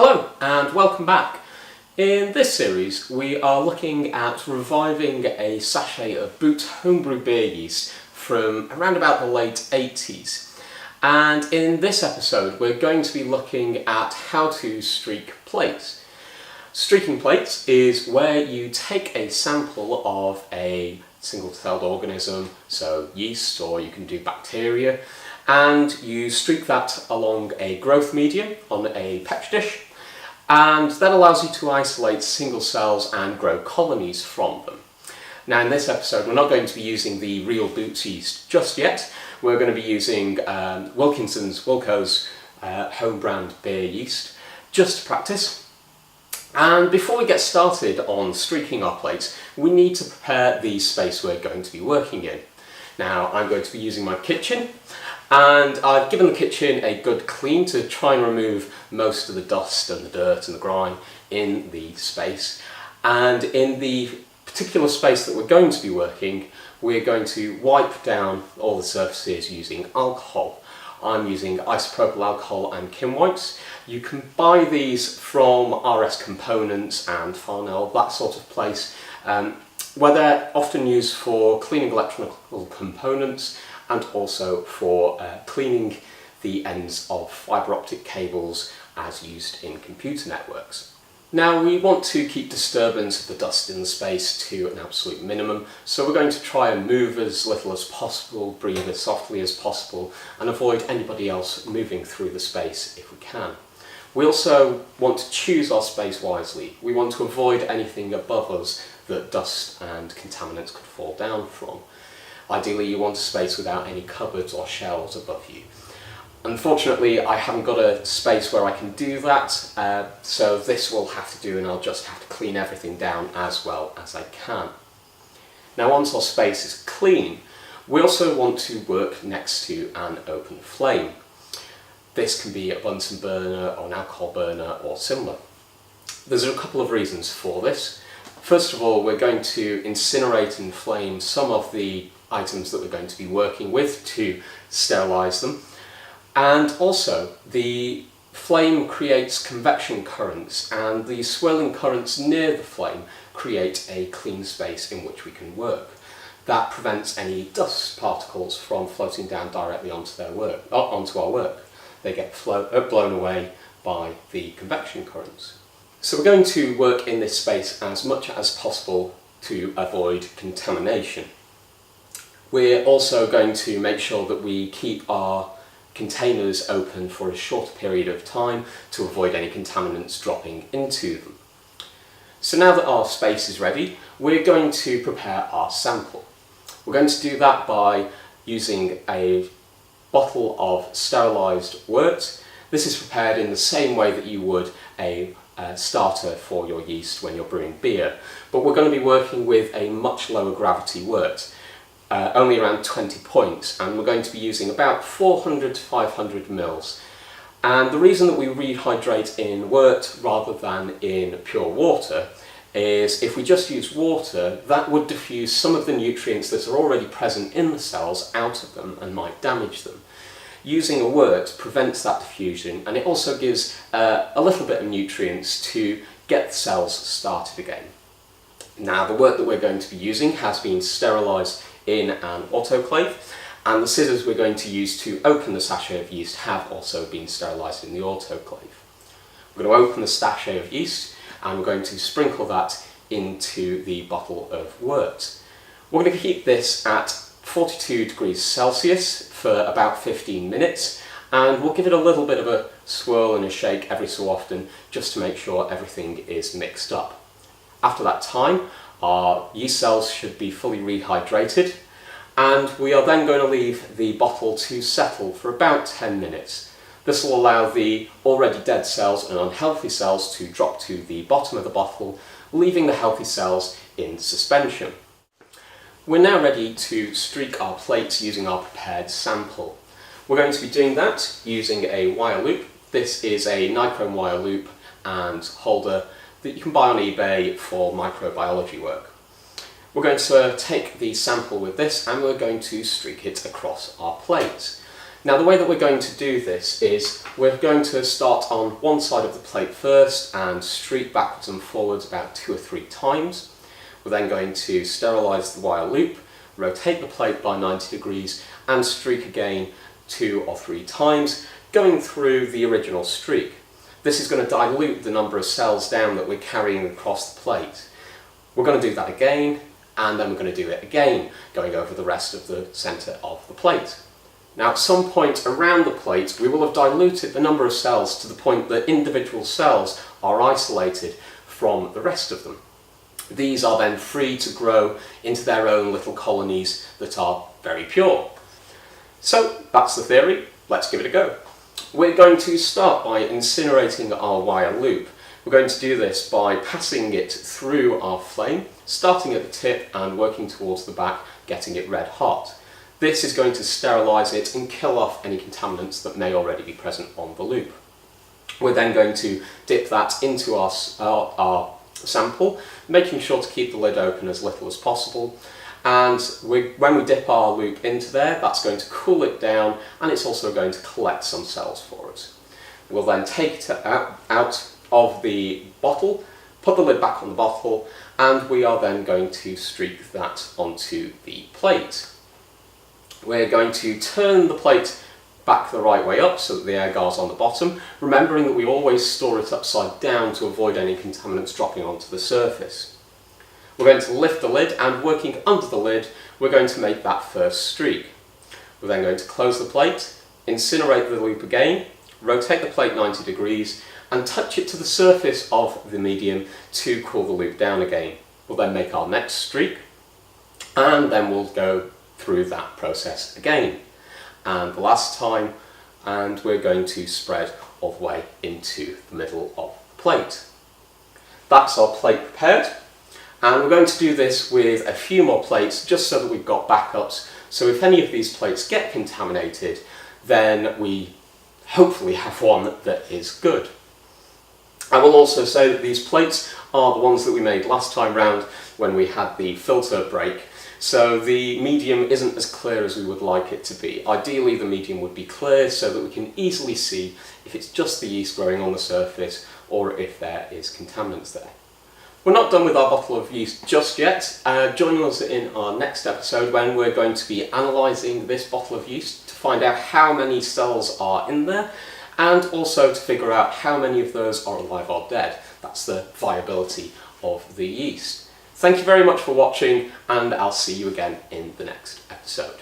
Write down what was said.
Hello and welcome back. In this series we are looking at reviving a sachet of Boot homebrew beer yeast from around about the late 80s. And in this episode we're going to be looking at how to streak plates. Streaking plates is where you take a sample of a single-celled organism, so yeast, or you can do bacteria, and you streak that along a growth medium on a petri dish, and that allows you to isolate single cells and grow colonies from them. Now in this episode we're not going to be using the real Boots yeast just yet. We're going to be using Wilko's home brand beer yeast just to practice. And before we get started on streaking our plates, we need to prepare the space we're going to be working in. Now I'm going to be using my kitchen, and I've given the kitchen a good clean to try and remove most of the dust and the dirt and the grime in the space. And in the particular space that we're going to be working, we're going to wipe down all the surfaces using alcohol. I'm using isopropyl alcohol and Kim wipes. You can buy these from RS Components and Farnell, that sort of place, where they're often used for cleaning electrical components and also for cleaning the ends of fibre optic cables as used in computer networks. Now we want to keep disturbance of the dust in the space to an absolute minimum, so we're going to try and move as little as possible, breathe as softly as possible, and avoid anybody else moving through the space if we can. We also want to choose our space wisely. We want to avoid anything above us that dust and contaminants could fall down from. Ideally you want a space without any cupboards or shelves above you. Unfortunately, I haven't got a space where I can do that, so this will have to do, and I'll just have to clean everything down as well as I can. Now once our space is clean, we also want to work next to an open flame. This can be a Bunsen burner or an alcohol burner or similar. There's a couple of reasons for this. First of all, we're going to incinerate and flame some of the items that we're going to be working with to sterilise them. And also, the flame creates convection currents, and the swirling currents near the flame create a clean space in which we can work. That prevents any dust particles from floating down directly onto our work. They get blown away by the convection currents. So we're going to work in this space as much as possible to avoid contamination. We're also going to make sure that we keep our containers open for a short period of time to avoid any contaminants dropping into them. So now that our space is ready, we're going to prepare our sample. We're going to do that by using a bottle of sterilised wort. This is prepared in the same way that you would a starter for your yeast when you're brewing beer, but we're going to be working with a much lower gravity wort. Only around 20 points, and we're going to be using about 400 to 500 mils. And the reason that we rehydrate in wort rather than in pure water is if we just use water, that would diffuse some of the nutrients that are already present in the cells out of them and might damage them. Using a wort prevents that diffusion, and it also gives a little bit of nutrients to get the cells started again. Now the wort that we're going to be using has been sterilised in an autoclave, and the scissors we're going to use to open the sachet of yeast have also been sterilised in the autoclave. We're going to open the sachet of yeast and we're going to sprinkle that into the bottle of wort. We're going to keep this at 42 degrees Celsius for about 15 minutes, and we'll give it a little bit of a swirl and a shake every so often just to make sure everything is mixed up. After that time, our yeast cells should be fully rehydrated, and we are then going to leave the bottle to settle for about 10 minutes. This will allow the already dead cells and unhealthy cells to drop to the bottom of the bottle, leaving the healthy cells in suspension. We're now ready to streak our plates using our prepared sample. We're going to be doing that using a wire loop. This is a nichrome wire loop and holder that you can buy on eBay for microbiology work. We're going to take the sample with this and we're going to streak it across our plate. Now the way that we're going to do this is we're going to start on one side of the plate first and streak backwards and forwards about 2 or 3 times. We're then going to sterilise the wire loop, rotate the plate by 90 degrees and streak again 2 or 3 times, going through the original streak. This is going to dilute the number of cells down that we're carrying across the plate. We're going to do that again, and then we're going to do it again, going over the rest of the centre of the plate. Now at some point around the plate we will have diluted the number of cells to the point that individual cells are isolated from the rest of them. These are then free to grow into their own little colonies that are very pure. So that's the theory, let's give it a go. We're going to start by incinerating our wire loop. We're going to do this by passing it through our flame, starting at the tip and working towards the back, getting it red hot. This is going to sterilise it and kill off any contaminants that may already be present on the loop. We're then going to dip that into our sample, making sure to keep the lid open as little as possible. And when we dip our loop into there, that's going to cool it down, and it's also going to collect some cells for us. We'll then take it out of the bottle, put the lid back on the bottle, and we are then going to streak that onto the plate. We're going to turn the plate back the right way up so that the agar is on the bottom, remembering that we always store it upside down to avoid any contaminants dropping onto the surface. We're going to lift the lid, and working under the lid we're going to make that first streak. We're then going to close the plate, incinerate the loop again, rotate the plate 90 degrees and touch it to the surface of the medium to cool the loop down again. We'll then make our next streak, and then we'll go through that process again, and the last time, and we're going to spread all the way into the middle of the plate. That's our plate prepared, and we're going to do this with a few more plates just so that we've got backups, so if any of these plates get contaminated then we hopefully have one that is good. I will also say that these plates are the ones that we made last time round when we had the filter break. So the medium isn't as clear as we would like it to be. Ideally the medium would be clear so that we can easily see if it's just the yeast growing on the surface or if there is contaminants there. We're not done with our bottle of yeast just yet. Join us in our next episode when we're going to be analysing this bottle of yeast to find out how many cells are in there, and also to figure out how many of those are alive or dead. That's the viability of the yeast. Thank you very much for watching, and I'll see you again in the next episode.